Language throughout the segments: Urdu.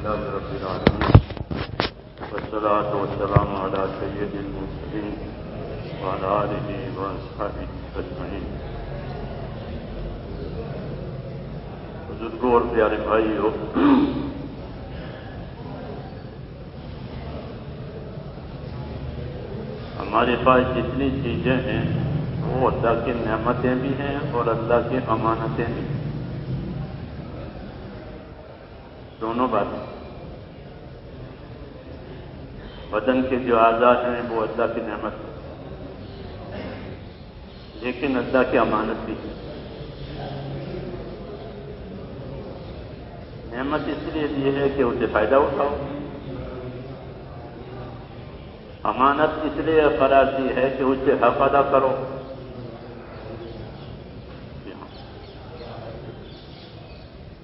لله رب العالمين والصلاة والسلام على سيد المرسلين وعلى آله وأصحابه أجمعين. بزرگوں اور پیارے بھائیو، ہمارے پاس جتنی چیزیں ہیں وہ اللہ کی نعمتیں بھی ہیں اور اللہ کی امانتیں بھی ہیں. دونوں باتیں. بدن کے جو اعضاء ہیں وہ اللہ کی نعمت ہے، لیکن اللہ کی امانت بھی ہے. نعمت اس لیے دی ہے کہ اسے فائدہ اٹھاؤ، امانت اس لیے قرار دی ہے کہ اس سے حق ادا کرو.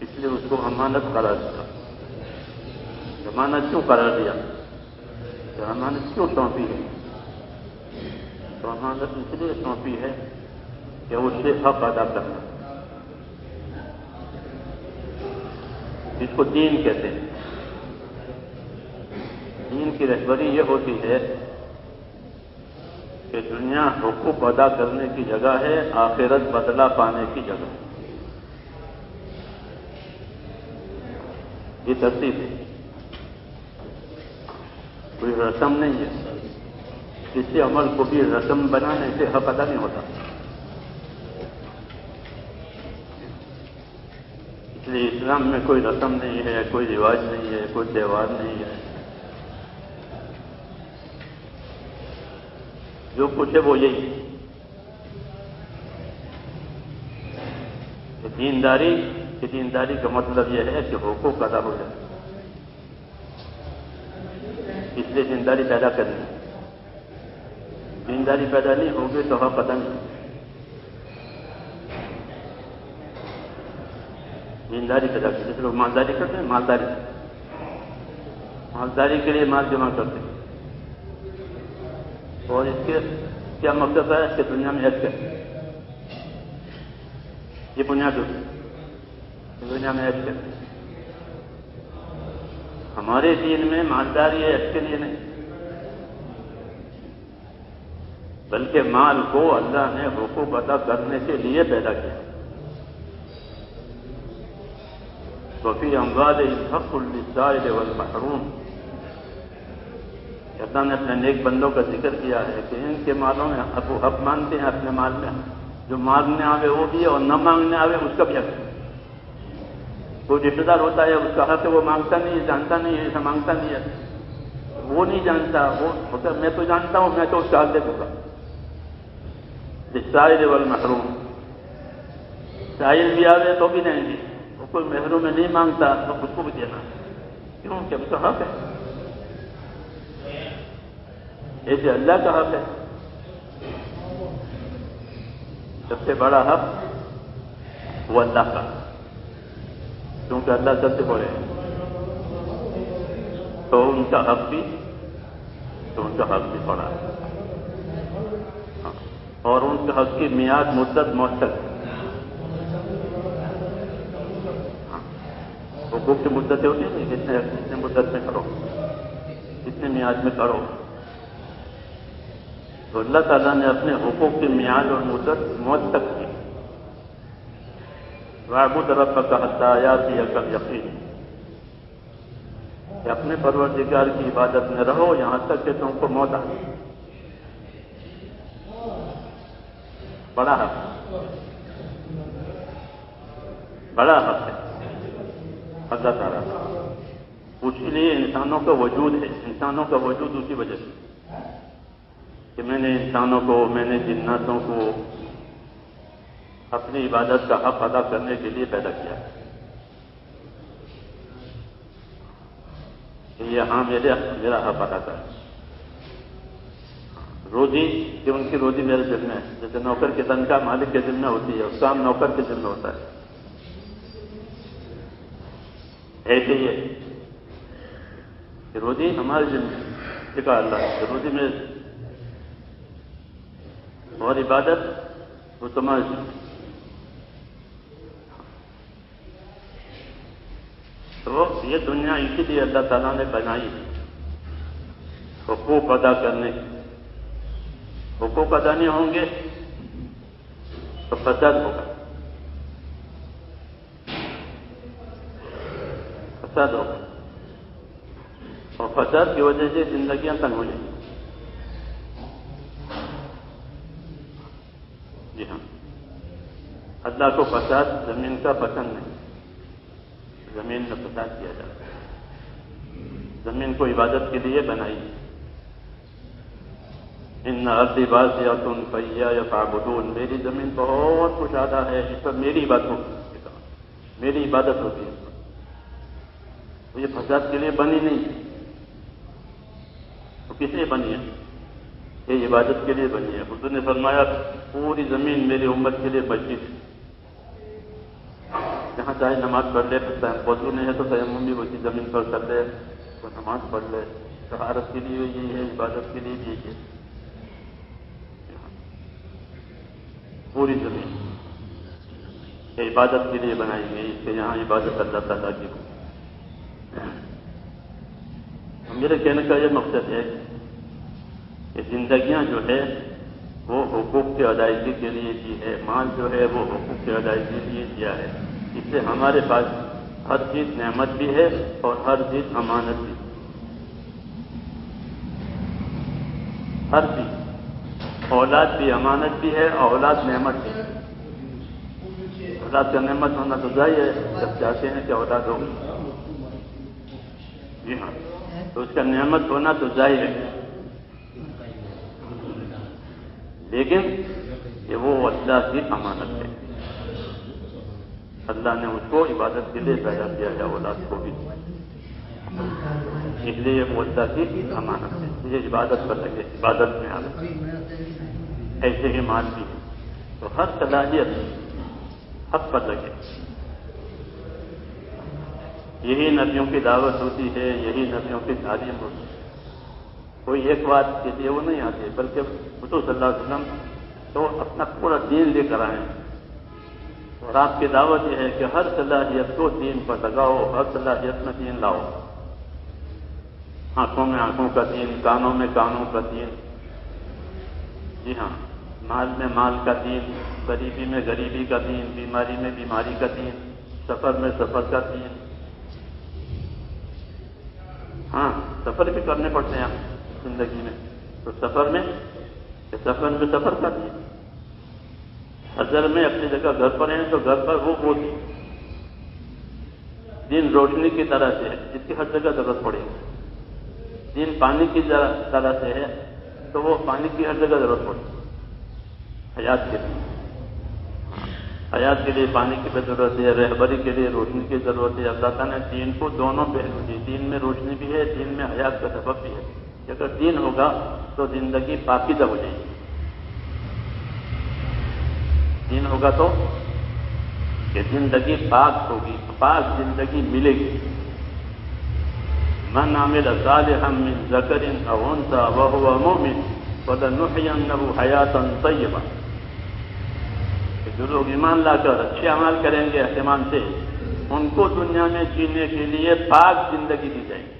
اس لیے اس کو امانت قرار دیا. امانت کیوں قرار دیا؟ کہ امانت کیوں سونپی ہے؟ تو امانت اس لیے سونپی ہے کہ اس سے حق ادا کرنا. اس کو دین کہتے ہیں. دین کی رہبری یہ ہوتی ہے کہ دنیا حقوق ادا کرنے کی جگہ ہے، آخرت بدلہ پانے کی جگہ. یہ ترتیب ہے، کوئی رسم نہیں ہے. کسی عمل کو بھی رسم بنانے سے حق ادا نہیں ہوتا. اس لیے اسلام میں کوئی رسم نہیں ہے، کوئی رواج نہیں ہے، کوئی تہوار نہیں ہے. جو کچھ ہے وہ یہی کہ دینداری کا مطلب یہ ہے کہ حقوق ادا ہو جائے. اس لیے دینداری پیدا کرنی ہے. دینداری پیدا نہیں ہوگی تو حق ادا نہیں. دینداری پیدا کرتے جیسے لوگ مالداری کرتے ہیں، مالداری کے لیے مال جمع کرتے ہیں، اور اس کے کیا مقصد ہے کہ دنیا میں عیش کریں. یہ بنیاد ہوتی ہے، دنیا میں عیش کریں. ہمارے دین میں مالداری عیش کے لیے نہیں، بلکہ مال کو اللہ نے حقوق ادا کرنے کے لیے پیدا کیا. وفی اموالہم حق للسائل والمحروم. اللہ نے اپنے نیک بندوں کا ذکر کیا ہے کہ ان کے مالوں میں حق مانتے ہیں. اپنے مال میں جو مانگنے آوے وہ بھی ہے، اور نہ مانگنے آوے اس کا بھی حق ہے. کوئی رشتے دار ہوتا ہے، اس کا حق ہے، وہ مانگتا نہیں ہے، جانتا نہیں ہے، اسے مانگتا نہیں ہے. وہ نہیں جانتا، وہ میں تو جانتا ہوں، میں تو اس کا حق دے دوں گا. للسائل والمحروم. سائل بھی آوے تو بھی نہیں دی. وہ کوئی محروم میں نہیں مانگتا تو اس کو بھی دینا. کیوں کہ اس کا حق ہے. ایسے اللہ کا حق ہے. سب سے بڑا حق وہ اللہ کا، کیونکہ اللہ سب سے بڑے ہیں. تو ان کا حق بھی بڑا ہے، اور ان کے حق کی میعاد مدت معطل ہے. حقوق کی مدتیں ہوتی ہیں، کتنے مدت میں کرو، کتنے میعاد میں کرو. تو اللہ تعالیٰ نے اپنے حقوق کی میعاد اور مدت معطل کی. وَاعْبُدْ رَبَّكَ حَتَّىٰ يَأْتِيَكَ الْيَقِينُ. کہ اپنے پروردگار کی عبادت میں رہو یہاں تک کہ تم کو موت آئے. بڑا حق ہے اللہ تعالیٰ. اس لیے انسانوں کا وجود ہے. انسانوں کا وجود اسی وجہ سے کہ میں نے انسانوں کو، میں نے جناتوں کو اپنی عبادت کا حق ادا کرنے کے لیے پیدا کیا ہے. کہ یہاں میرا حق ادا کر. روزی کہ ان کی روزی میرے ذمہ ہے. جیسے نوکر کی تنخواہ مالک کے ذمہ ہوتی ہے، اس کام نوکر کے ذمہ ہوتا ہے. ایسے ہی ہے کہ روزی ہمارے ذمہ ہے، اللہ ہے کہ روزی میرے، اور عبادت وہ تمہاری. تو یہ دنیا اسی لیے اللہ تعالیٰ نے بنائی ہے، حقوق ادا کرنے کی۔ حقوق ادا نہیں ہوں گے تو فساد ہوگا، فساد ہوگا، اور فساد کی وجہ سے زندگیاں تنگ ہو جائیں گی۔ جی ہاں، اللہ کو فساد زمین کا پسند نہیں، زمین میں فساد کیا جاتا ہے۔ زمین کو عبادت کے لیے بنائی ہے۔ ان ارضی واسعۃ فإیایا فاعبدون، میری زمین بہت کشادہ ہے، اس پر میری عبادت ہوتی ہے، میری عبادت ہوتی ہے۔ تو یہ فساد کے لیے بنی نہیں، تو کس لیے بنی ہے؟ یہ عبادت کے لیے بنی ہے۔ حضور نے فرمایا پوری زمین میری امت کے لیے مسجد ہے، جہاں چاہے نماز پڑھ لے، وضو نہیں ہے تو تیمم بھی اسی زمین پر کر لے، تو نماز پڑھ لے۔ طہارت کے لیے یہی ہے، عبادت کے لیے بھی یہی ہے۔ پوری زمین یہ عبادت کے لیے بنائی گئی، اس کے یہاں عبادت اللہ تعالیٰ کی ہو۔ میرے کہنے کا یہ مقصد ہے کہ زندگیاں جو ہے وہ حقوق کی ادائیگی کے لیے دی ہے، مال جو ہے وہ حقوق کی ادائیگی کے لیے دیا ہے۔ اس سے ہمارے پاس ہر چیز نعمت بھی ہے اور ہر چیز امانت بھی، ہر چیز، اولاد بھی امانت بھی ہے، اولاد نعمت بھی ہے۔ اولاد کا نعمت ہونا تو ظاہر ہے، جب چاہتے ہیں کہ اولاد ہو، جی ہاں، تو اس کا نعمت ہونا تو ظاہر ہے، لیکن یہ وہ اللہ کی امانت ہے۔ اللہ نے اس کو عبادت کے لیے پیدا کیا ہے، اولاد کو بھی، اس لیے وہ اللہ کی امانت ہے۔ یہ عبادت پر لگے، عبادت میں آ گئے۔ ایسے ہی مال بھی ہے، تو ہر صلاحیت حق پر لگے۔ یہی نبیوں کی دعوت ہوتی ہے، یہی نبیوں کی تعلیم ہوتی ہے۔ کوئی ایک بات کے لیے وہ نہیں آتے، بلکہ حضور صلی اللہ علیہ وسلم تو اپنا پورا دین لے کر آئے ہیں، اور آپ کی دعوت یہ ہے کہ ہر صلاحیت کو دین پر لگاؤ، ہر صلاحیت میں دین لاؤ۔ آنکھوں میں آنکھوں کا دین، کانوں میں کانوں کا دین، جی ہاں، مال میں مال کا دین، غریبی میں غریبی کا دین، بیماری میں بیماری کا دین، سفر میں سفر کا دین۔ ہاں، سفر بھی کرنے پڑتے ہیں زندگی میں، تو سفر میں سفر کا دین۔ حضر میں اپنی جگہ گھر پر ہیں تو گھر پر وہ دین روشنی کی طرح سے ہے جس کی ہر جگہ ضرورت پڑے گی۔ دین پانی کی طرح سے ہے تو وہ پانی کی ہر جگہ ضرورت پڑے گی۔ حیات کے لیے، حیات کے لیے پانی کی بھی ضرورت ہے، رہبری کے لیے روشنی کی ضرورت ہے۔ اللہ تعالیٰ نے دین کو دونوں پہلو دی، دین میں روشنی بھی ہے، دین میں حیات کا سبب بھی ہے۔ کہ اگر دین ہوگا تو زندگی پاکیزہ ہو جائے گی، دین ہوگا تو کہ زندگی پاک ہوگی، پاک زندگی ملے گی۔ من عمل صالحا من ذکر او انثى وهو مؤمن فلنحيينه حیاتا طیبہ، کہ جو لوگ ایمان لا کر اچھے اعمال کریں گے اہتمام سے، ان کو دنیا میں جینے کے لیے پاک زندگی دی جائے گی۔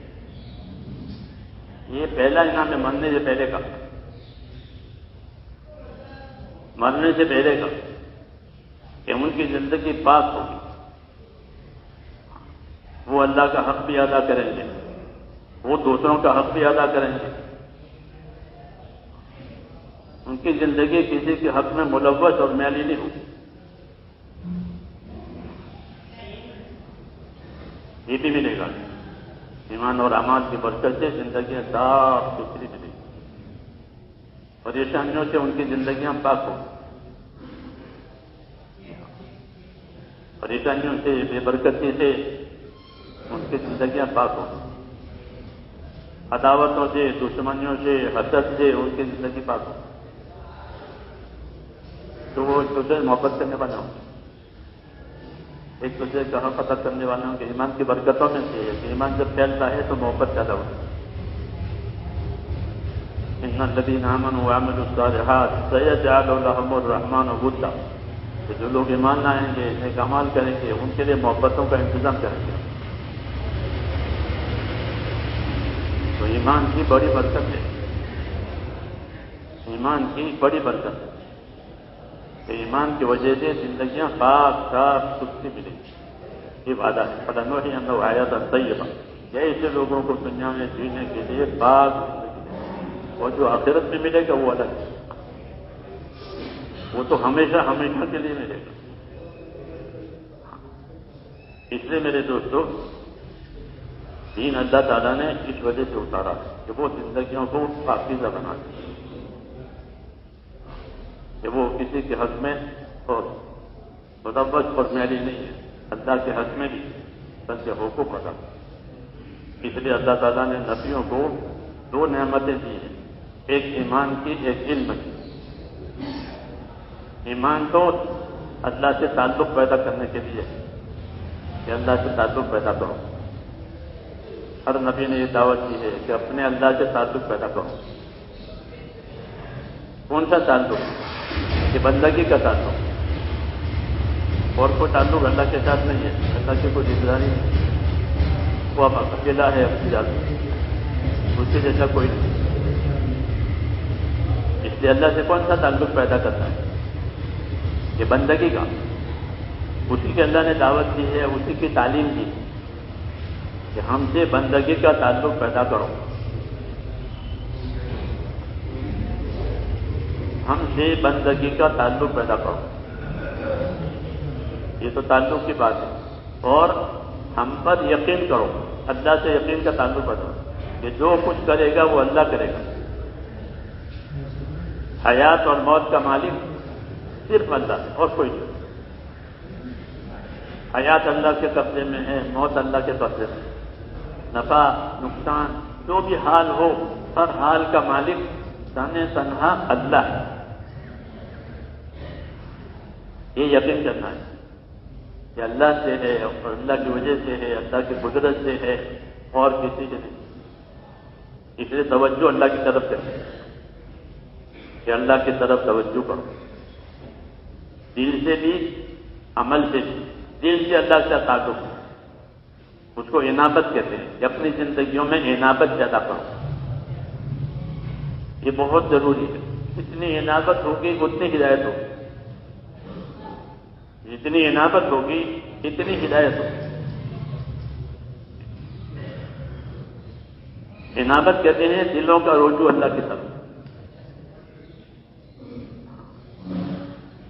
یہ پہلا انعام ہے، مرنے سے پہلے کا، مرنے سے پہلے کا، کہ ان کی زندگی پاک ہوگی، وہ اللہ کا حق بھی ادا کریں گے، وہ دوسروں کا حق بھی ادا کریں گے، ان کی زندگی کسی کے حق میں ملوث اور میلی نہیں ہوگی۔ یہ بھی ملے گا، ایمان اور اعمال کی برکت سے زندگیاں صاف ستھری ملے گی، پریشانیوں سے ان کی زندگیاں پاک ہوں، پریشانیوں سے، بے برکتی سے ان کی زندگیاں پاک ہوں، عداوتوں سے، دشمنیوں سے، حسد سے ان کی زندگی پاک ہو، تو وہ ایک دوسرے سے محبت کرنے والا ہوں، ایک دوسرے کا حق ادا کرنے والا ہوں، کہ ایمان کی برکتوں میں سے ہے کہ ایمان جب پھیلتا ہے تو محبت پیدا ہوتی ہے۔ ان الذین آمنوا وعملوا الصالحات سیجعل لهم الرحمن ودا، کہ جو لوگ ایمان لائیں گے، نیک اعمال کریں گے، ان کے لیے محبتوں کا انتظام کریں گے۔ تو ایمان کی بڑی برکت ہے، ایمان کی بڑی برکت ہے کہ ایمان کی وجہ سے زندگیاں پاک صاف ستھری ملیں گی. یہ وعدہ ہے. فَلَنُحْيِيَنَّهُ حَيَاةً طَيِّبَةً، ایسے لوگوں کو دنیا میں جینے کے لیے پاک زندگی دیں. اور جو آخرت میں ملے گا وہ الگ ہے، وہ تو ہمیشہ ہمیشہ کے لیے ملے گا. اس لیے میرے دوستو، دین اللہ تعالیٰ نے اس وجہ سے اتارا کہ وہ زندگیوں کو پاکیزہ بنا دے، کہ وہ کسی کے حق میں اور مدوّت اور میلی نہیں ہے، اللہ کے حق میں بھی سب کے حقوق ادا. اس لیے اللہ تعالیٰ نے نبیوں کو دو نعمتیں دی ہیں، ایک ایمان کی، ایک علم کی. ایمان تو اللہ سے تعلق پیدا کرنے کے لیے کہ اللہ سے تعلق پیدا کرو. ہر نبی نے یہ دعوت کی ہے کہ اپنے اللہ سے تعلق پیدا کرو. کون سا تعلق؟ کہ بندگی کا تعلق، اور کوئی تعلق اللہ کے ساتھ نہیں ہے. اللہ کی کوئی ذمہ نہیں، وہ اب اکیلا ہے اپنی ذات میں، اس کے جیسا کوئی نہیں. اس لیے اللہ سے کون سا تعلق پیدا کرنا ہے؟ کہ بندگی کا. اسی کے اللہ نے دعوت دی ہے، اسی کی تعلیم دی کہ ہم سے بندگی کا تعلق پیدا کرو، ہم سے بندگی کا تعلق پیدا کرو. یہ تو تعلق کی بات ہے. اور ہم پر یقین کرو، اللہ سے یقین کا تعلق پیدا کرو کہ جو کچھ کرے گا وہ اللہ کرے گا. حیات اور موت کا مالک صرف اللہ ہے اور کوئی نہیں. حیات اللہ کے قبضے میں ہے، موت اللہ کے قبضے میں. نفع نقصان جو بھی حال ہو، ہر حال کا مالک تنہا اللہ ہے. یہ یقین کرنا ہے کہ اللہ سے ہے اور اللہ کی وجہ سے ہے، اللہ کی قدرت سے ہے اور کسی سے نہیں. اس لیے توجہ اللہ کی طرف کریں کہ اللہ کی طرف توجہ کرو، دل سے بھی عمل سے بھی. دل سے اللہ سے تعلق، اس کو انابت کہتے ہیں کہ اپنی زندگیوں میں انابت پیدا کرو. یہ بہت ضروری ہے. جتنی انابت ہوگی اتنی ہدایت ہوگی، جتنی انابت ہوگی اتنی ہدایت ہوگی. انابت کہتے ہیں دلوں کا رجوع اللہ کی طرف،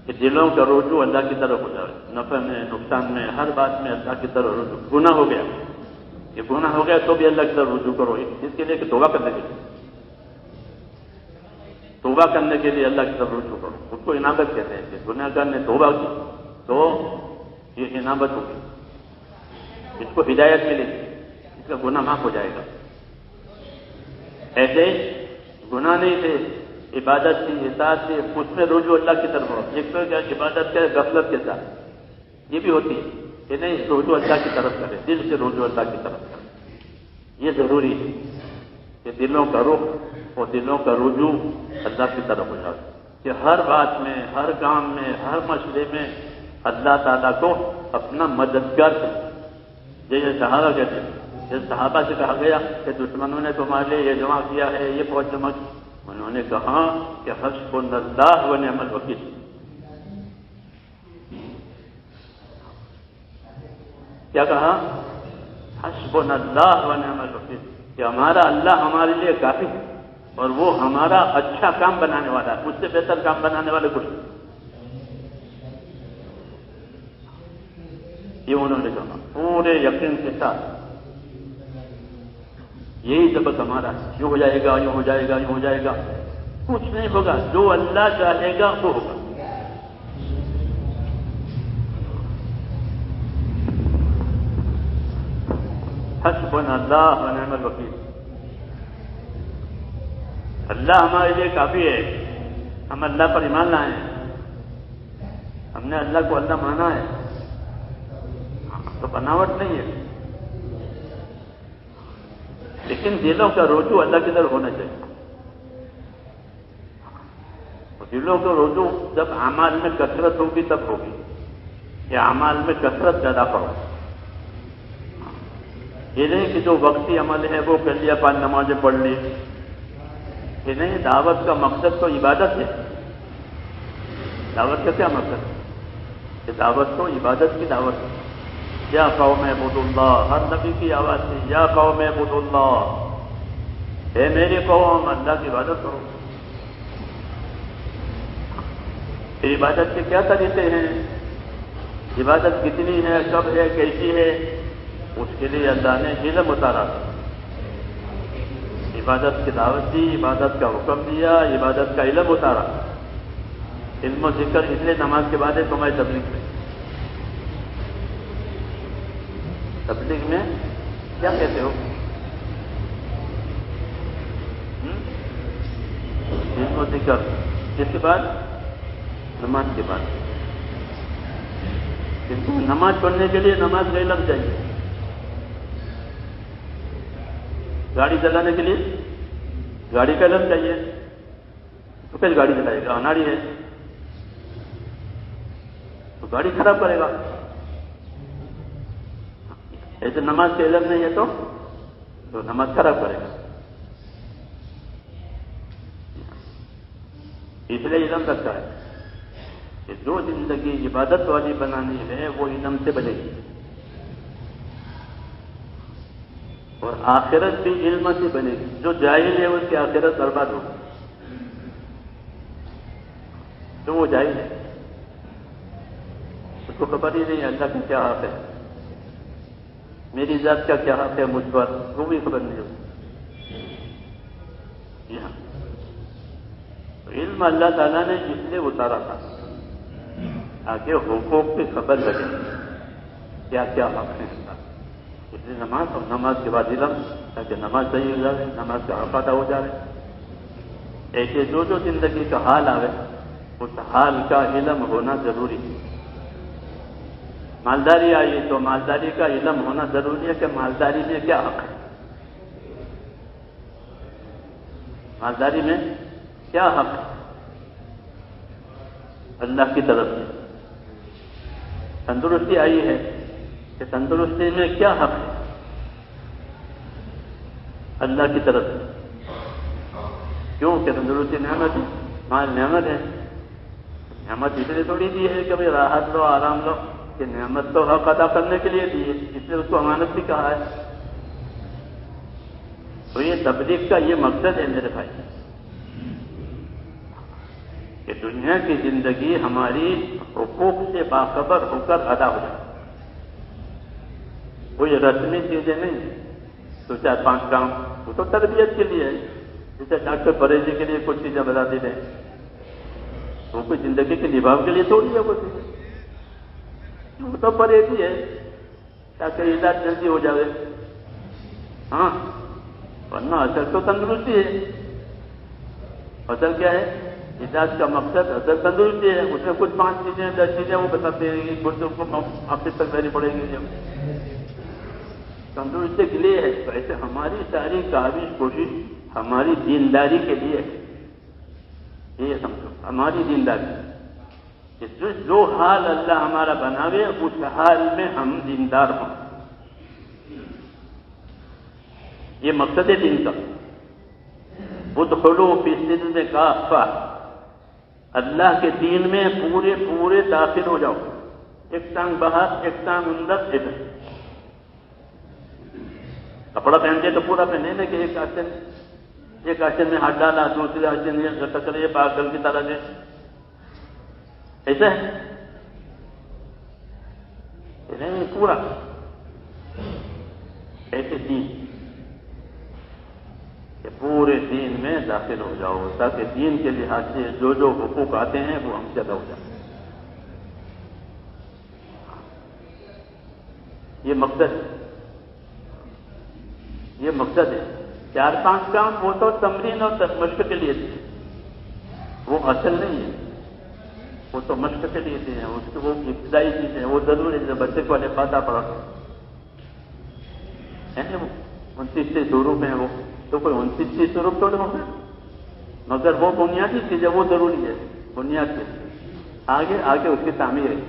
کہ دلوں کا رجوع اللہ کی طرف ہو جائے. نفع میں نقصان میں ہر بات میں اللہ کی طرف رجوع. گناہ ہو گیا، یہ گناہ ہو گیا تو بھی اللہ کی طرف رجوع کرو. اس کے لیے کہ توبہ کرنے کے لیے، توبہ کرنے کے لیے اللہ کی طرف رجوع کرو. اس کو انابت کہتے ہیں کہ گناہ گار نے توبہ کی تو یہ انابت ہوگی، اس کو ہدایت ملے گی، اس کا گناہ معاف ہو جائے گا. ایسے گناہ نہیں تھے، عبادت تھی، اطاعت تھی، اس میں رجوع اللہ کی طرف ہو. ایک تو کیا عبادت کرے غفلت کے ساتھ، یہ بھی ہوتی ہے کہ نہیں رجوع اللہ کی طرف کرے، دل سے رجوع اللہ کی طرف کرے. یہ ضروری ہے کہ دلوں کا رخ اور دلوں کا رجوع اللہ کی طرف ہو جائے، کہ ہر بات میں، ہر کام میں، ہر مسئلے میں اللہ تعالیٰ کو اپنا مددگار کرے. جیسے صحابہ کہتے ہیں، جیسے صحابہ سے کہا گیا کہ دشمنوں نے تمہارے لیے یہ جمع کیا ہے، یہ فوج جمع کی. انہوں نے کہا کہ حسبنا اللہ و نعم الوکیل. کیا کہا؟ حسبنا اللہ و نعم الوکیل، کہ ہمارا اللہ ہمارے لیے کافی ہے اور وہ ہمارا اچھا کام بنانے والا ہے، مجھ سے بہتر کام بنانے والے کچھ نہیں. یہ انہوں نے کہا پورے یقین کے ساتھ. یہی سبق ہمارا ہے. یوں ہو جائے گا، یوں ہو جائے گا، یوں ہو جائے گا، کچھ نہیں ہوگا. جو اللہ چاہے گا وہ ہوگا. حسبنا اللہ و نعم الوکیل. اللہ ہمارے لیے کافی ہے. ہم اللہ پر ایمان لائے ہیں، ہم نے اللہ کو اللہ مانا ہے، تو بناوٹ نہیں ہے. لیکن دلوں کا رجوع اللہ کی طرف ہونا چاہیے. دلوں کا رجوع جب اعمال میں کثرت ہوگی تب ہوگی. یہ اعمال میں کثرت پیدا کرو. یہ نہیں کہ جو وقتی عمل ہے وہ کر لیا، 5 نمازیں پڑھ لی، یہ نہیں. دعوت کا مقصد تو عبادت ہے. دعوت کا کیا مقصد ہے؟ کہ دعوت تو عبادت کی دعوت ہے. یا قوم اعبدوا اللہ، ہر نبی کی آواز تھی، یا قوم اعبدوا اللہ، اے میری قوم اللہ کی عبادت کرو. پھر عبادت کے کیا طریقے ہیں، عبادت کتنی ہے، کب ہے، کیسی ہے، اس کے لیے اللہ نے علم اتارا. عبادت کی دعوت دی، عبادت کا حکم دیا، عبادت کا علم اتارا. علم و ذکر اس لیے نماز کے بعد ہے تمہاری تبلیغ میں. تبلیغ میں کیا کہتے ہو؟ علم و ذکر کس کے بعد؟ نماز کے بعد. کیونکہ نماز پڑھنے کے لیے نماز کا علم چاہیے. گاڑی چلانے کے لیے گاڑی کا علم چاہیے. تو پھر گاڑی چلائے گا، اناڑی ہے تو گاڑی خراب کرے گا. ایسے نماز کا علم نہیں ہے تو نماز خراب کرے گا. اس لیے علم رکھتا ہے کہ جو زندگی عبادت والی بنانی ہے وہ علم سے بنے گی، اور آخرت بھی علم سے بنے گی. جو جاہل ہے اس کی آخرت برباد ہوگی. تو وہ جاہل ہے، اس کو خبر ہی نہیں اللہ کا کیا حق ہے، میری ذات کا کیا حق ہے مجھ پر، وہ بھی خبر نہیں ہوتی. علم اللہ تعالیٰ نے اس لیے اتارا تھا تاکہ حقوق کی خبر لگے، کیا کیا حق ہے. اس لیے نماز، اور نماز کے بعد علم، تاکہ نماز صحیح ہو جائے، نماز کا حق ادا ہو جائے. ایسے جو زندگی کا حال آئے اس حال کا علم ہونا ضروری ہے. مالداری آئی تو مالداری کا علم ہونا ضروری ہے کہ مالداری میں کیا حق ہے، مالداری میں کیا حق ہے اللہ کی طرف سے. تندرستی آئی ہے کہ تندرستی میں کیا حق ہے اللہ کی طرف سے. کیوں کہ تندرستی نعمت ہے، مال نعمت ہے. نعمت اس لیے تھوڑی دی ہے کہ بھائی راحت لو، آرام لو، کہ نعمت تو حق ادا کرنے کے لیے دی ہے، اس لیے اس کو امانت بھی کہا ہے. تو یہ تبلیغ کا یہ مقصد ہے میرے بھائی، کہ دنیا کی زندگی ہماری حقوق سے باخبر ہو کر ادا ہو جائے. کوئی رسمی چیزیں نہیں، تو 4-5 کام وہ تو تربیت کے لیے ہے. جیسے ڈاکٹر پرہیزی کے لیے کچھ چیزیں بتا دیتے ہیں، وہ کوئی زندگی کے نبھاؤ کے لیے تھوڑی ہے. وہ چیزیں وہ تو پرہیزی ہے تاکہ علاج جلدی ہو جائے. ہاں، ورنہ اصل تو تندرستی ہے. اصل کیا ہے؟ علاج کا مقصد اصل تندرستی ہے. اس میں کچھ 5 چیزیں 10 چیزیں وہ بتاتے ہیں کہ گردوں کو آخر تک دینی پڑے گی. تندرستی کے لیے ہے. تو ایسے ہماری ساری کاوش کوشش ہماری دینداری کے لیے ہے. یہ سمجھو ہماری دینداری، کہ جو حال اللہ ہمارا بناوے اس حال میں ہم دیندار ہوں. یہ مقصد ہے دین کا. ادخلوا فی السلم کافہ، اللہ کے دین میں پورے داخل ہو جاؤ. ایک ٹانگ باہر، ایک ٹانگ اندر، ادھر. کپڑا پہنتے تو پورا پہنے نا، کہ ایک آسن میں ہاتھ ڈالا، دوسرے آسن میں ٹکرے پاگل کی طرح سے. ایسا ہے نہیں، پورا ایسے دین، کہ پورے دین میں داخل ہو جاؤ تاکہ دین کے لحاظ سے جو حقوق آتے ہیں وہ ہم سے ادا ہو جائیں. یہ مقصد ہے، یہ مقصد ہے. 4-5 کام وہ تو تمرین اور مشق کے لیے تھے، وہ اصل نہیں ہے. وہ تو مشق کے لیے تھے، اس کے وہ ابتدائی چیزیں وہ ضروری ہے. بچے کو فاتحہ پڑھا ہے نا، وہ 29 سوروں میں، وہ تو کوئی 29 سوروں تھوڑے ہوں گے، مگر وہ بنیادی چیزیں وہ ضروری ہے. بنیاد کے آگے اس کی تعمیر ہے.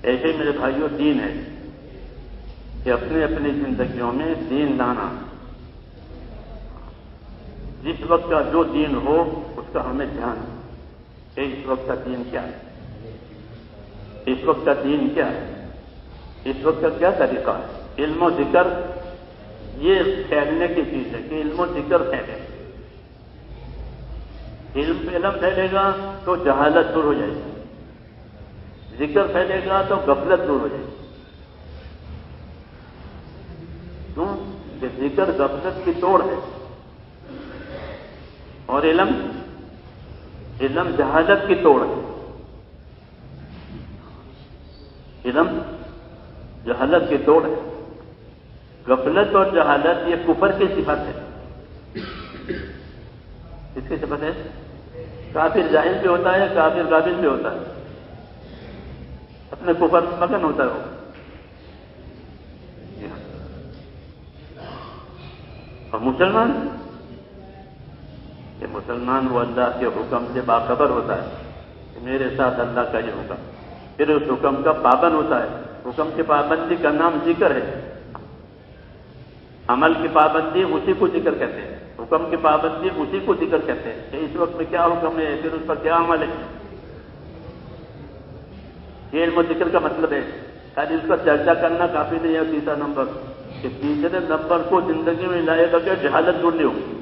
ایسے ہی میرے بھائیوں دین ہے. کہ اپنے اپنی زندگیوں میں دین لانا، جس وقت کا جو دین ہو اس کا ہمیں دھیان کہ اس وقت کا دین کیا ہے، اس وقت کا دین کیا ہے، اس وقت کا کیا طریقہ ہے۔ علم و ذکر یہ پھیلنے کی چیز ہے کہ علم و ذکر پھیلے، علم پھیلے گا تو جہالت دور ہو جائے گی، ذکر پھیلے گا تو غفلت دور ہو جائے گی۔ کیوں کہ ذکر غفلت کی توڑ ہے، اور علم جہالت کی توڑ ہے۔ علم جہالت کی توڑ ہے۔ غفلت اور جہالت یہ کفر کی صفت ہے۔ اس کی صفت ہے، کافر جاہل بھی ہوتا ہے، کافر قابل بھی ہوتا ہے، اپنے کفر میں مگن ہوتا ہے وہ۔ اور مسلمان، کہ مسلمان وہ اللہ کے حکم سے باخبر ہوتا ہے کہ میرے ساتھ اللہ کا یہ حکم، پھر اس حکم کا پابند ہوتا ہے۔ حکم کی پابندی کا نام ذکر ہے، عمل کی پابندی اسی کو ذکر کہتے ہیں، حکم کی پابندی اسی کو ذکر کہتے ہیں کہ اس وقت میں کیا حکم ہے، پھر اس پر کیا عمل ہے۔ یہ علم و ذکر کا مطلب ہے۔ خالی اس پر چرچا کرنا کافی نہیں ہے۔ تیسرا نمبر کہ تیسرے نمبر کو زندگی میں لائے گا کہ جہالت دور نہیں ہوگی۔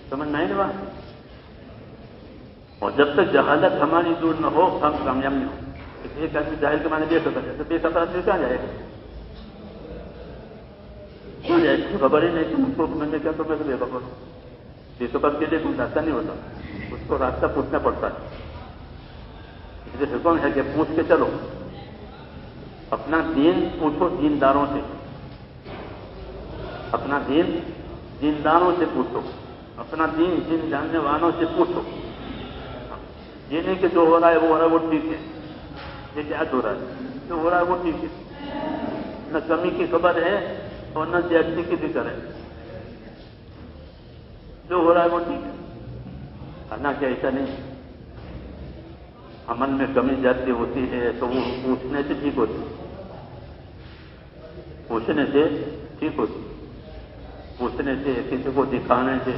سمجھنا ہے نا؟ اور جب تک جہالت ہماری دور نہ ہو ہم کامیاب نہیں ہوں۔ ایک آدمی جاہل کے معنی بے خبر ہے، تو بے خبر آدمی کہاں جائے گا؟ کیوں جائے گا؟ خبر ہی نہیں کہ کو میں نے کیا تو میں تو بے خبر ہوں۔ بے خبر کے لیے کوئی راستہ نہیں ہوتا، اس کو راستہ پوچھنا پڑتا ہے۔ اس لیے حکم ہے کہ پوچھ کے چلو، اپنا دین پوچھو دینداروں سے، اپنا دین دینداروں سے پوچھو، اپنا دین دین جاننے والوں سے پوچھو۔ یہ نہیں کہ جو ہو رہا ہے وہ ٹھیک ہے، یہ کیا ہو رہا ہے، جو ہو رہا ہے وہ ٹھیک ہے، نہ کمی کی خبر ہے اور نہ زیادتی کی فکر ہے، جو ہو رہا ہے وہ ٹھیک ہے۔ حالانکہ ایسا نہیں، عمل میں کمی زیادتی ہوتی ہے تو وہ پوچھنے سے ٹھیک ہوتی ہے، پوچھنے سے ٹھیک ہوتی ہے، پوچھنے سے، کسی کو دکھانے سے۔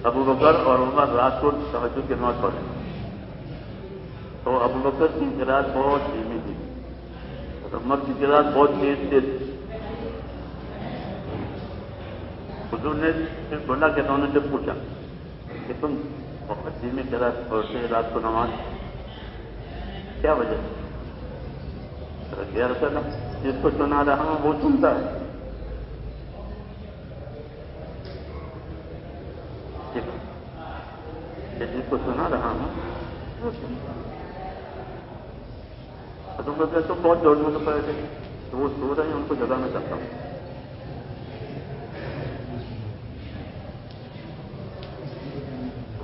ابو بکر اور عمر رات کو تہجد کی نماز پڑھے تو ابو بکر کی قرات بہت دھیمی تھی اور عمر کی قرات بہت تیز تھی۔ حضور نے پھر بولا کہ انہوں نے سے پوچھا کہ تم بہت دھیمی قرات پڑھتے رات کو نماز، کیا وجہ؟ یا رسول اللہ، جس کو سنا رہا ہوں وہ سنتا ہے۔ جس کو سنا رہا ہوں وہ سنتا ہے۔ تم بہت زور میں تو پڑے تھے تو وہ سو رہے ہیں، ان کو جگانا چاہتا ہوں۔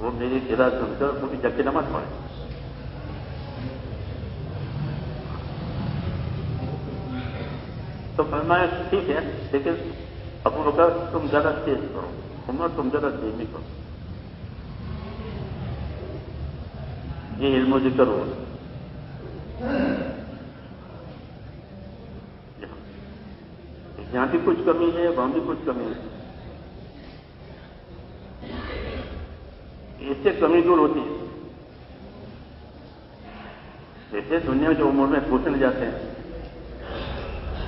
وہ میری قرات سن کر وہ بھی جگ کے نماز پڑھے۔ تو فرمایا ٹھیک ہے، لیکن ابو بکر تم ذرا تیز کرو، عمر تم ذرا دھیمی کرو۔ یہ علم و ذکر ہو، یہاں بھی کچھ کمی ہے، وہاں بھی کچھ کمی ہے، اس سے کمی دور ہوتی ہے۔ جیسے دنیا کے امور میں پوچھنے جاتے ہیں،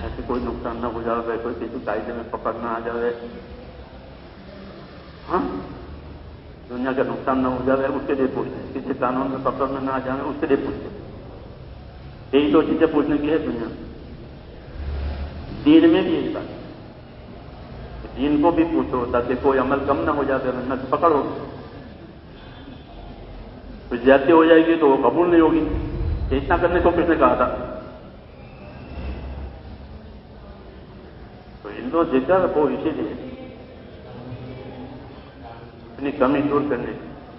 ایسے کوئی نقصان نہ ہو جائے، کوئی کسی قاعدے میں پکڑ نہ آ جائے، ہاں دنیا کا نقصان نہ ہو جائے اس کے لیے پوچھتے ہیں، کسی قانون میں پکڑ میں نہ آ جائے اس کے لیے پوچھتے ہیں۔ یہی تو چیزیں پوچھنے کی ہے دنیا میں۔ دین میں بھی یہی بات، دین کو بھی پوچھو تاکہ کوئی عمل کم نہ ہو جائے، ورنہ پکڑ ہوگی، کچھ زیادتی ہو جائے گی تو وہ قبول نہیں ہوگی۔ اتنا کرنے کو کس نے کہا تھا؟ تو علم و ذکر وہ اسی لیے اپنی کمی دور کرنے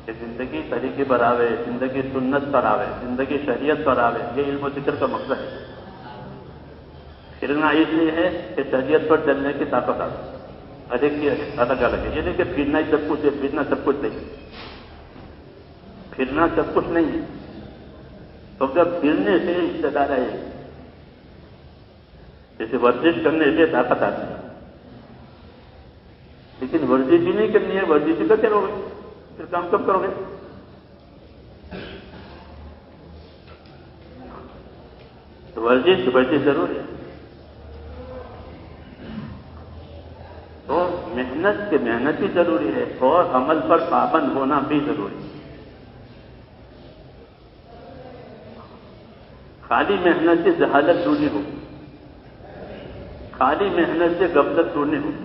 کہ زندگی طریقے پر آوے، زندگی سنت پر آوے، زندگی شریعت پر آوے، یہ علم و ذکر کا مقصد ہے۔ پھرنا اس لیے ہے کہ شریعت پر چلنے کی طاقت آ ادھک کی الگ الگ ہے۔ یہ نہیں کہ پھرنا ہی سب کچھ ہے، پھرنا سب کچھ نہیں، پھرنا سب کچھ نہیں ہے۔ تو جب پھرنے سے استدار آئے گی، جیسے ورزش کرنے سے طاقت آتی ہے، لیکن ورزش ہی نہیں کرنی ہے، ورزش ہی کرتے رہو گے، پھر کام کب کرو گے؟ تو ورزش ضروری ہے. تو محنت بھی ضروری ہے اور عمل پر پابند ہونا بھی ضروری ہے. خالی محنت سے جہالت دور نہیں ہوگی، خالی محنت سے غفلت دور نہیں ہوگی.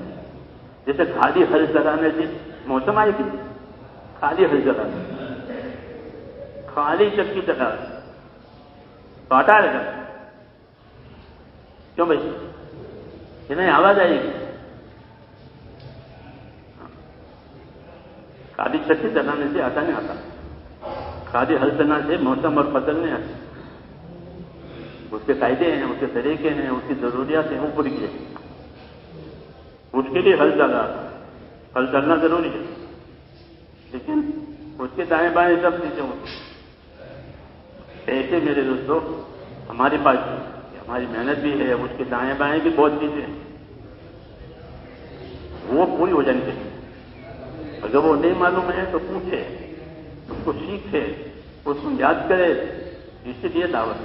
جیسے خالی ہل چلانے سے موسم آئے گی، خالی ہل چلانے، خالی چکی چلا کاٹا رہے گا. کیوں بھائی؟ کہ نہیں آواز آئے گی. خالی چکی چلانے سے آتا نہیں آتا، خالی ہل چلانے سے موسم اور فصل نہیں آتی. اس کے قاعدے ہیں، اس کے طریقے ہیں، اس کی ضروریات ہیں، وہ پوری کی جائے. اس کے لیے ہل چلنا ضروری ہے، لیکن اس کے دائیں بائیں سب چیزیں ہوتی ہیں. ایسے میرے دوستوں ہمارے پاس ہماری محنت بھی ہے، اس کے دائیں بائیں بھی بہت چیزیں ہیں، وہ پوری ہو جانی چاہیے. اگر وہ نہیں معلوم ہے تو پوچھے، اس کو سیکھے، اس کو یاد کرے. اسی لیے دعوت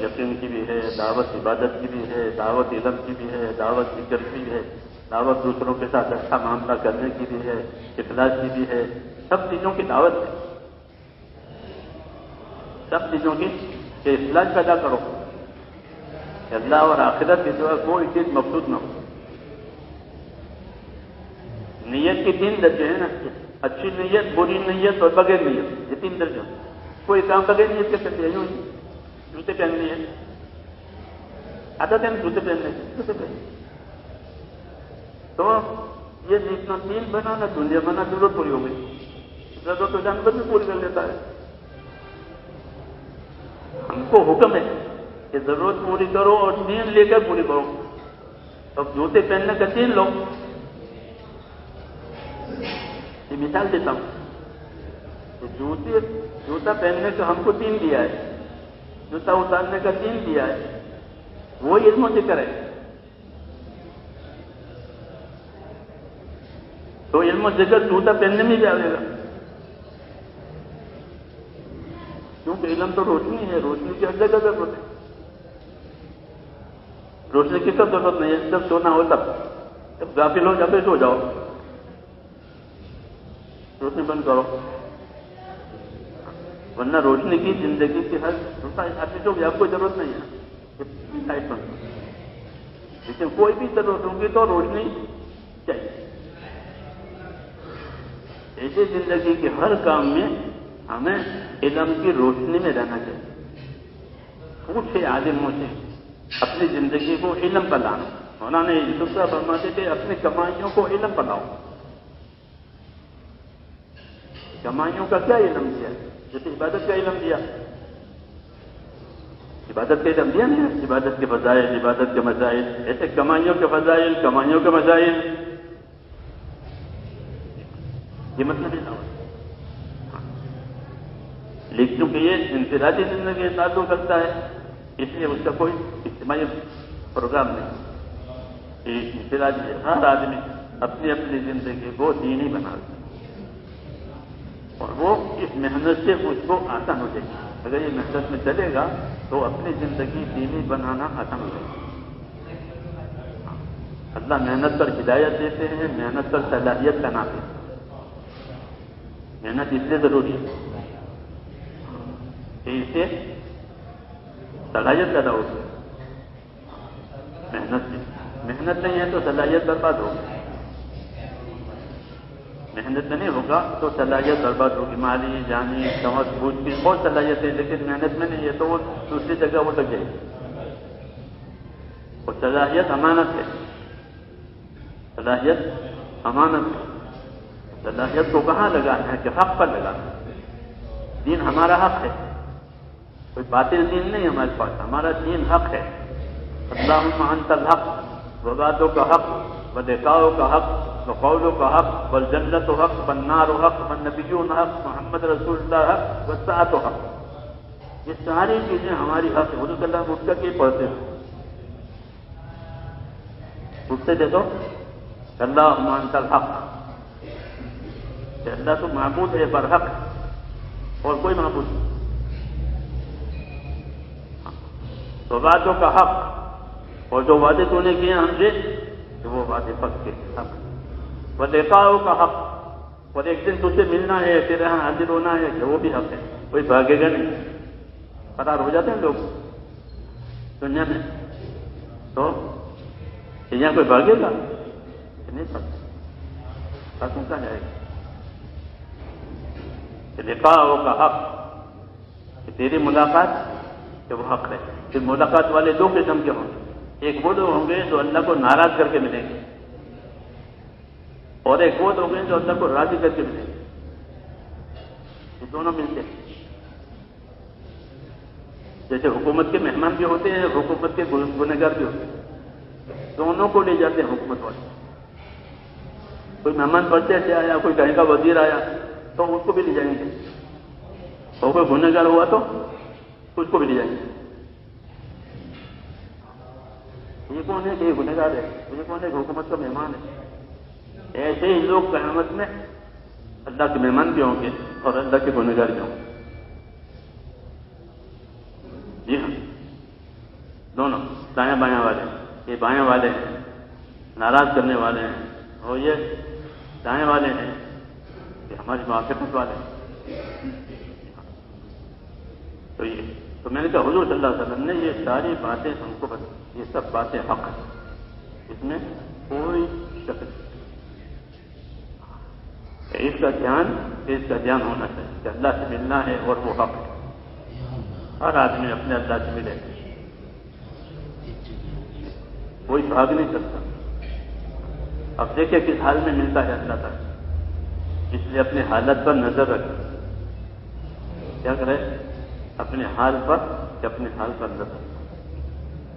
یقین کی بھی ہے، دعوت عبادت کی بھی ہے، دعوت علم کی بھی ہے، دعوت ذکر کی بھی ہے، دعوت دوسروں کے ساتھ اچھا معاملہ کرنے کی بھی ہے، اخلاص کی بھی ہے. سب چیزوں کی دعوت ہے، سب چیزوں کی کہ اخلاص پیدا کرو کہ اللہ اور آخرت کی جو ہے کوئی چیز مقصود نہ ہو. نیت کی 3 درجے ہیں نا، اچھی نیت، بری نیت اور بغیر نیت، یہ 3 درجے. کوئی کام بغیر نیت کے کرتے ہیں. جوتے پہننے ہیں، عادت ہے جوتے پہننے. تو یہ جتنا 3 بنانا دنیا بنا ضرورت پوری ہو گئی. ضرورت تو جانور بھی پوری کر لیتا ہے. ہم کو حکم ہے کہ ضرورت پوری کرو اور 3 لے کر پوری کرو. اب جوتے پہننے کا 3 لو. یہ مثال دیتا ہوں. جوتا پہننے کا ہم کو 3 دیا ہے، جوتا اتارنے کا 3 دیا ہے. وہ علم و ذکر ہے. تو علم و ذکر جوتا پہننے میں بھی آئے گا، کیونکہ علم تو روشنی ہے، روشنی کی ہر جگہ ضرورت ہے. روشنی کی سب ضرورت نہیں ہے، جب سونا ہو تب، جب غافل ہو جب سو جاؤ، روشنی بند کرو. ورنہ روشنی کی زندگی کی ہر چیزوں کی آپ کو ضرورت نہیں ہے. لیکن کوئی بھی ضرورت ہوگی تو روشنی چاہیے. ایسی زندگی کے ہر کام میں ہمیں علم کی روشنی میں رہنا چاہیے. پوچھے عالموں سے اپنی زندگی کو علم پر لانا. مولانا یوسف صاحب فرماتے تھے اپنی کمائیوں کو علم پر لاؤ. کمائیوں کا کیا علم دیا؟ جیسے عبادت کا علم دیا، عبادت کا علم دیا نہیں، عبادت کے فضائل، عبادت کے مسائل. ایسے کمائیوں کے فضائل، کمائیوں کے مسائل، یہ مطلب ہے دعوت. لیکن چونکہ یہ انفرادی زندگی سے تعلق رکھتا ہے، اس لیے اس کا کوئی اجتماعی پروگرام نہیں. انفرادی ہر آدمی اپنی اپنی زندگی کو دینی بنا دے اور وہ اس محنت سے اس کو آسان ہو جائے گی. اگر یہ محنت میں چلے گا تو اپنی زندگی دینی بنانا آسان ہو جائے گا. اللہ محنت پر ہدایت دیتے ہیں، محنت پر صلاحیت بناتے ہیں. محنت اس لیے ضروری ہے کہ اس سے صلاحیت پیدا ہوگی. محنت نہیں ہے تو صلاحیت برباد ہوگی. محنت میں نہیں ہوگا تو صلاحیت برباد ہوگی. مالی، جانی، سمجھ بوجھ کی بہت صلاحیت ہے، لیکن محنت میں نہیں ہے تو وہ دوسری جگہ وہ لگ جائے گی. اور صلاحیت امانت ہے، صلاحیت امانت ہے. صلاحیت کو کہاں لگانا ہے کہ حق پر لگانا ہے. دین ہمارا حق ہے، کوئی باطل دین نہیں ہمارے پاس. ہمارا دین حق ہے. اللہم انت الحق، وبعدو کا حق، ولقاؤ کا حق، وقولك حق والجنة حق والنار حق والنبیون حق محمد رسول اللہ حق والساعة حق. یہ ساری چیزیں ہماری حق ہے. حضور صلی اللہ علیہ وسلم اٹھ کر کے پڑھتے ہیں. اٹھتے تھے تو اللہم انت الحق، کہ اللہ تو معبود ہے برحق اور کوئی معبود نہیں. تو وعدوں کا حق، اور جو وعدے تو نے کیے ہم سے کہ وہ وعدے پکے حق. ولقاؤ کا حق، اور ایک دن تجھ سے ملنا ہے، تیرے یہاں حاضر ہونا ہے، کہ وہ بھی حق ہے. کوئی بھاگے گا نہیں. فرار ہو جاتے ہیں لوگ دنیا میں، تو یہاں کوئی بھاگے گا نہیں سکتا. کہاں جائے گا؟ لقاؤ کا حق، کہ تیری ملاقات کہ وہ حق ہے. پھر ملاقات والے دو قسم کے ہوں گے. ایک وہ لوگ ہوں گے جو اللہ کو ناراض کر کے ملیں گے، اور ایک وہ لوگ ہیں جو اللہ کو راضی کر کے ملیں گے. یہ دونوں ملتے ہیں. جیسے حکومت کے مہمان بھی ہوتے ہیں، حکومت کے گنہگار بھی ہوتے ہیں. دونوں کو لے جاتے ہیں حکومت والے. کوئی مہمان پرچے سے آیا، کوئی کہیں کا وزیر آیا تو اس کو بھی لے جائیں گے، اور کوئی گنہگار ہوا تو اس کو بھی لے جائیں گے. یہ کون ہے کہ یہ گنہگار ہے، یہ کون ہے کہ حکومت کا مہمان ہے. ایسے ہی لوگ قیامت میں اللہ کے مہمان بھی ہوں گے اور اللہ کے گنہگار بھی ہوں گے. جی ہاں، دونوں دایاں بایاں والے. یہ بایاں والے ہیں ناراض کرنے والے ہیں، اور یہ دائیں والے ہیں کہ ہماری معافرت والے ہیں. تو میں نے کہا حضور صلی اللہ علیہ وسلم نے یہ ساری باتیں ہم کو یہ سب باتیں حق ہیں، اس میں کوئی شک نہیں. اس کا دھیان ہونا چاہیے کہ اللہ سے ملنا ہے اور وہ حق ہے. ہر آدمی اپنے اللہ سے ملے، کوئی بھاگ نہیں سکتا. اب دیکھیں کس حال میں ملتا ہے اللہ تعالیٰ، اس لیے اپنے حالت پر نظر رکھیں. کیا کرے؟ اپنے حال پر نظر رکھیں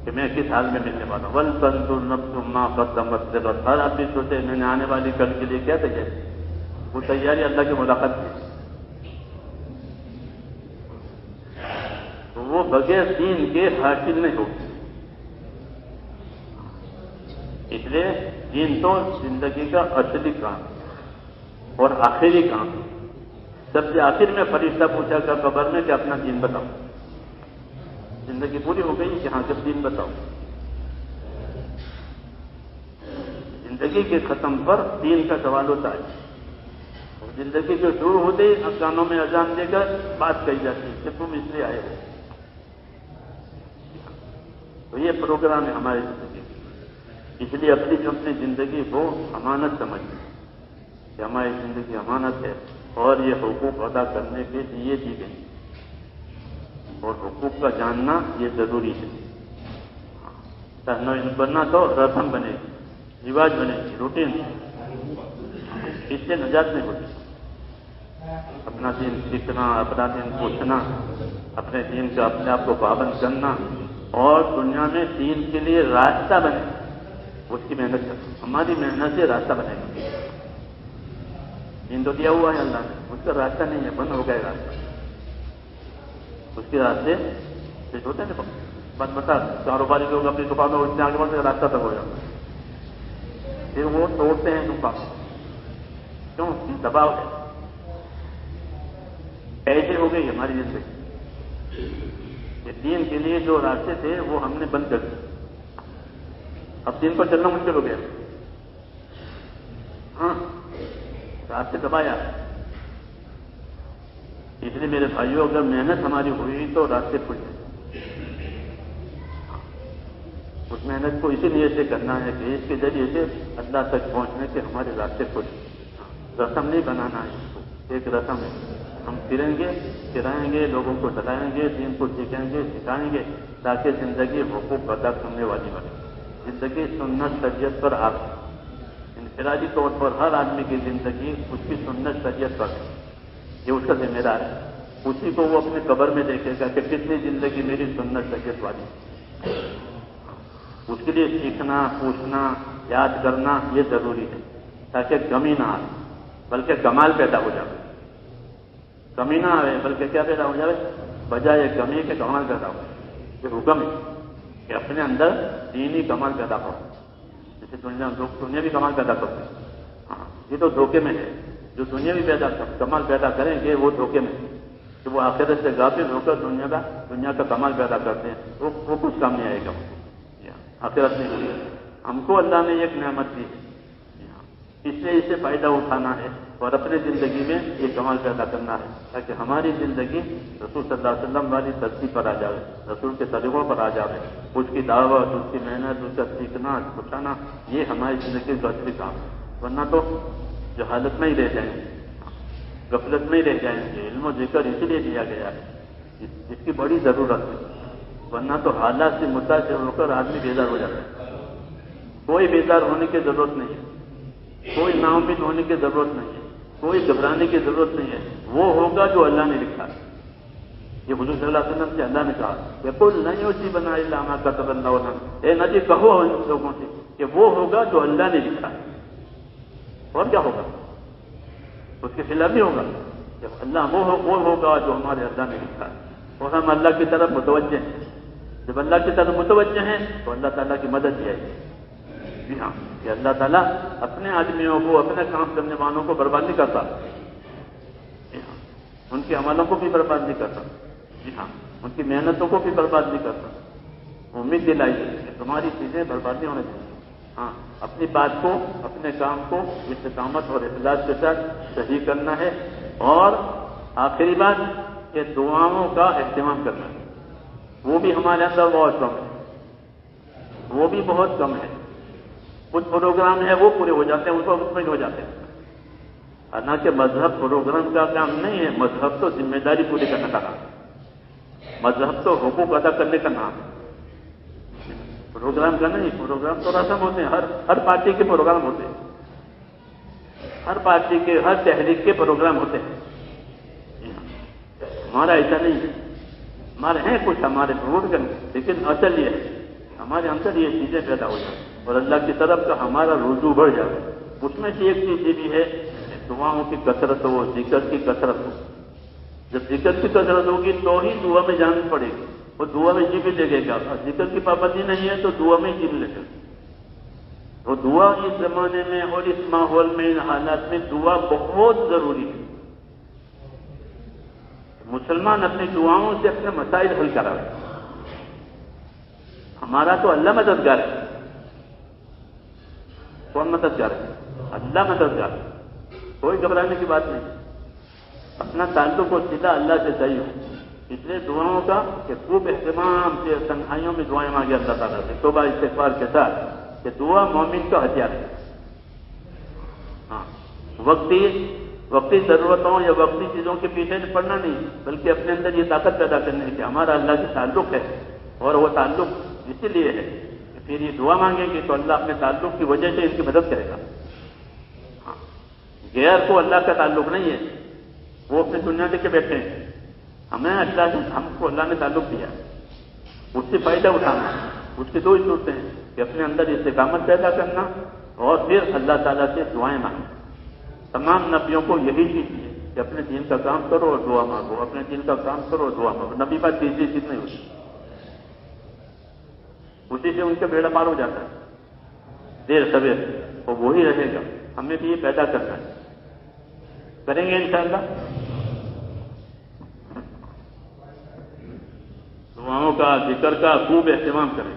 کہ میں کس حال میں ملنے والا ہوں. وَلْتَنْظُرْ نَفْسٌ مَّا قَدَّمَتْ لِغَدٍ. ہر آدمی سوچے میں نے آنے والی کل کے لیے کیا تیاری. وہ تیاری اللہ کی ملاقات کی. تو وہ بغیر دین کے حاصل نہیں ہوگی. اس لیے دین تو زندگی کا اصلی کام اور آخری کام. سب سے آخر میں فرشتہ پوچھا کر قبر میں کہ اپنا دین بتاؤ. زندگی پوری ہو گئی کہ ہاں جب دین بتاؤ. زندگی کے ختم پر دین کا سوال ہوتا ہے. زندگی جو شروع ہوتے ہی کانوں میں اذان دے کر بات کہی جاتی ہے کہ تم اس لیے آئے ہو. تو یہ پروگرام ہے ہماری زندگی. اس لیے اپنی زندگی کو امانت سمجھیں کہ ہماری زندگی امانت ہے، اور یہ حقوق ادا کرنے کے لیے دی گئی، اور حقوق کا جاننا یہ ضروری ہے. بننا تو رسم بنے گی، رواج بنے گی، روٹین. اس سے نجات نہیں ہوتی. اپنا دین سیکھنا، اپنا دین پوچھنا، اپنے دین کا اپنے آپ کو پابند کرنا، اور دنیا میں دین کے لیے راستہ بنے، اس کی محنت کرنا. ہماری محنت سے راستہ بنے گا. دین تو دیا ہوا ہے اللہ نے، اس کا راستہ نہیں ہے، بند ہو گئے راستہ. اس کے راستے جیسے ہوتے ہیں بس بتا کاروباری لوگ اپنی دکانوں اتنے آگے بڑھتے راستہ تک ہو جاتا ہے، پھر وہ توڑتے ہیں دکان. کیوں؟ دباؤ ہے. ایسے ہو گئی ہماری زندگی کہ دین کے لیے جو راستے تھے وہ ہم نے بند کر دیے. اب دین پر چلنا مشکل ہو گیا. ہاں، راستے دبایا. اس لیے میرے بھائیوں اگر محنت ہماری ہوئی تو راستے کھل جائیں. اس محنت کو اسی نیت سے کرنا ہے کہ اس کے ذریعے سے اللہ تک پہنچنے کے ہمارے راستے کھل جائیں. رسم نہیں بنانا ہے اس کو. ایک رسم ہے، ہم پھریں گے، پھرائیں گے، لوگوں کو چلائیں گے، دین کو سیکھیں گے، سکھائیں گے، تاکہ زندگی حقوق ادا کرنے والی بنے. زندگی سنت شریعت پر آ گئی. انفرادی طور پر ہر آدمی کی زندگی اس کی سنت شریعت پر ہے. یہ اس کا ذمہ دار ہے. اسی کو وہ اپنے قبر میں دیکھے گا کہ کتنی زندگی میری سنت شریعت والی. اس کے لیے سیکھنا، پوچھنا، یاد کرنا یہ ضروری ہے. تاکہ کمی نہ آئے بلکہ کمال پیدا ہو جائے. کمی نہ آئے بلکہ کیا پیدا ہو جائے؟ بجائے کمی کے کمال پیدا ہو. یہ حکم ہے کہ اپنے اندر دینی کمال پیدا کرو. جیسے دنیا بھی کمال پیدا کرتے ہیں. ہاں یہ تو دھوکے میں ہے. جو دنیا بھی کمال پیدا کریں گے وہ دھوکے میں کہ وہ آخرت سے غافل ہو کر دنیا کا کمال پیدا کرتے ہیں. وہ کچھ کام نہیں آئے گا. آخرت نہیں ہوئی. ہم کو اللہ نے ایک نعمت دی, اس لیے اسے فائدہ اٹھانا ہے اور اپنے زندگی میں یہ کمال پیدا کرنا ہے تاکہ ہماری زندگی رسول صلی اللہ علیہ وسلم والی ترتیب پر آ جائے, رسول کے طریقوں پر آ جائے. اس کی دعوت, اس کی محنت, اس کا سیکھنا سکھانا, یہ ہماری زندگی کا اصلی کام ہے. ورنہ تو جہالت میں ہی رہ جائیں گے, غفلت میں ہی رہ جائیں گے. علم و ذکر اسی لیے دیا گیا ہے جس کی بڑی ضرورت ہے. ورنہ تو حالات سے متاثر ہو کر آدمی بیدار ہو جاتا ہے. کوئی بیدار ہونے کی ضرورت نہیں ہے, کوئی نا امید ہونے کی ضرورت نہیں ہے, کوئی گھبرانے کی ضرورت نہیں ہے. وہ ہوگا جو اللہ نے لکھا ہے. یہ حضور صلی اللہ علیہ وسلم سے اللہ نے کہا کہ کل نہیں ہوتی بنا اللہ کا تب اللہ. اے نبی کہو ان لوگوں سے کہ وہ ہوگا جو اللہ نے لکھا ہے. اور کیا ہوگا؟ اس کے خلاف نہیں ہوگا. جب اللہ وہ ہوگا جو ہمارے اللہ نے لکھا ہے اور ہم اللہ کی طرف متوجہ ہیں. جب اللہ کی طرف متوجہ ہیں تو اللہ تعالیٰ کی مدد بھی آئے گی. جی ہاں, کہ اللہ تعالیٰ اپنے آدمیوں کو, اپنے کام کرنے والوں کو برباد نہیں کرتا. جی ہاں, ان کے عملوں کو بھی برباد نہیں کرتا. جی ہاں, ان کی محنتوں کو بھی برباد نہیں کرتا. امید دلائی کہ تمہاری چیزیں برباد نہیں ہونے چاہیے. ہاں, اپنی بات کو, اپنے کام کو استقامت اور اخلاص کے ساتھ صحیح کرنا ہے. اور آخری بات کہ دعاؤں کا اہتمام کرنا ہے. وہ بھی ہمارے اندر بہت کم ہے, وہ بھی بہت کم ہے. کچھ پروگرام ہے وہ پورے ہو جاتے ہیں, ان کو مطمئن ہو جاتے ہیں. حالانکہ مذہب پروگرام کا کام نہیں ہے. مذہب تو ذمہ داری پوری کرنے کا کام ہے. مذہب تو حقوق ادا کرنے کا نام ہے, پروگرام کا نہیں. پروگرام تو رسم ہوتے ہیں, ہر پارٹی کے پروگرام ہوتے ہیں, ہر پارٹی کے, ہر تحریک کے پروگرام ہوتے ہیں. ہمارا ایسا نہیں ہے. ہمارے ہیں کچھ ہمارے پروگرام, لیکن اصل یہ ہے ہمارے اندر یہ چیزیں پیدا ہو جائیں اور اللہ کی طرف کا ہمارا رجوع بڑھ جائے. اس میں سے ایک چیز یہ بھی ہے دعاؤں کی کثرت ہو, ذکر کی کثرت ہو. جب ذکر کی کثرت ہوگی تو ہی دعا میں جان پڑے گی, اور دعا میں جی بھی لگے گا. ذکر کی پابندی نہیں ہے تو دعا میں جی بھی لگے گا. وہ دعا اس زمانے میں اور اس ماحول میں, ان حالات میں دعا بہت ضروری ہے. مسلمان اپنی دعاؤں سے اپنے مسائل حل کرا ہے. ہمارا تو اللہ مددگار ہے. کون مددگار ہے؟ اللہ مددگار ہے. کوئی گھبرانے کی بات نہیں. اپنا تعلق و سیدھا اللہ سے صحیح ہو. اس لیے دعاؤں کا کہ خوب اہتمام سے تنہائیوں میں دعائیں مانگے اللہ تعالیٰ سے توبہ استغفار کے ساتھ, کہ دعا مومن کا ہتھیار ہے. ہاں, وقتی ضرورتوں یا وقتی چیزوں کے پیچھے پڑنا نہیں, بلکہ اپنے اندر یہ طاقت پیدا کرنی ہے کہ ہمارا اللہ سے تعلق ہے, اور وہ تعلق اسی لیے ہے کہ پھر یہ دعا مانگیں گے تو اللہ اپنے تعلق کی وجہ سے اس کی مدد کرے گا. ہاں, غیر کو اللہ کا تعلق نہیں ہے, وہ اپنی دنیا لے کے بیٹھے ہیں. ہمیں اللہ سے, ہم کو اللہ نے تعلق دیا, اس سے فائدہ اٹھانا. اس کی دو صورتیں ہیں کہ اپنے اندر استقامت پیدا کرنا اور پھر اللہ تعالیٰ سے دعائیں مانگنا. تمام نبیوں کو یہی چیز ہے کہ اپنے دین کا کام کرو اور دعا مانگو, اپنے دین کا کام کرو اور دعا مانگو. نبی بات تیسری چیز نہیں ہوتی, اسی سے ان کا بیڑا پار ہو جاتا ہے دیر سویر, اور وہی رہے گا. ہمیں بھی یہ پیدا کرنا ہے, کریں گے انشاءاللہ. دعاؤں کا, ذکر کا خوب اہتمام کریں.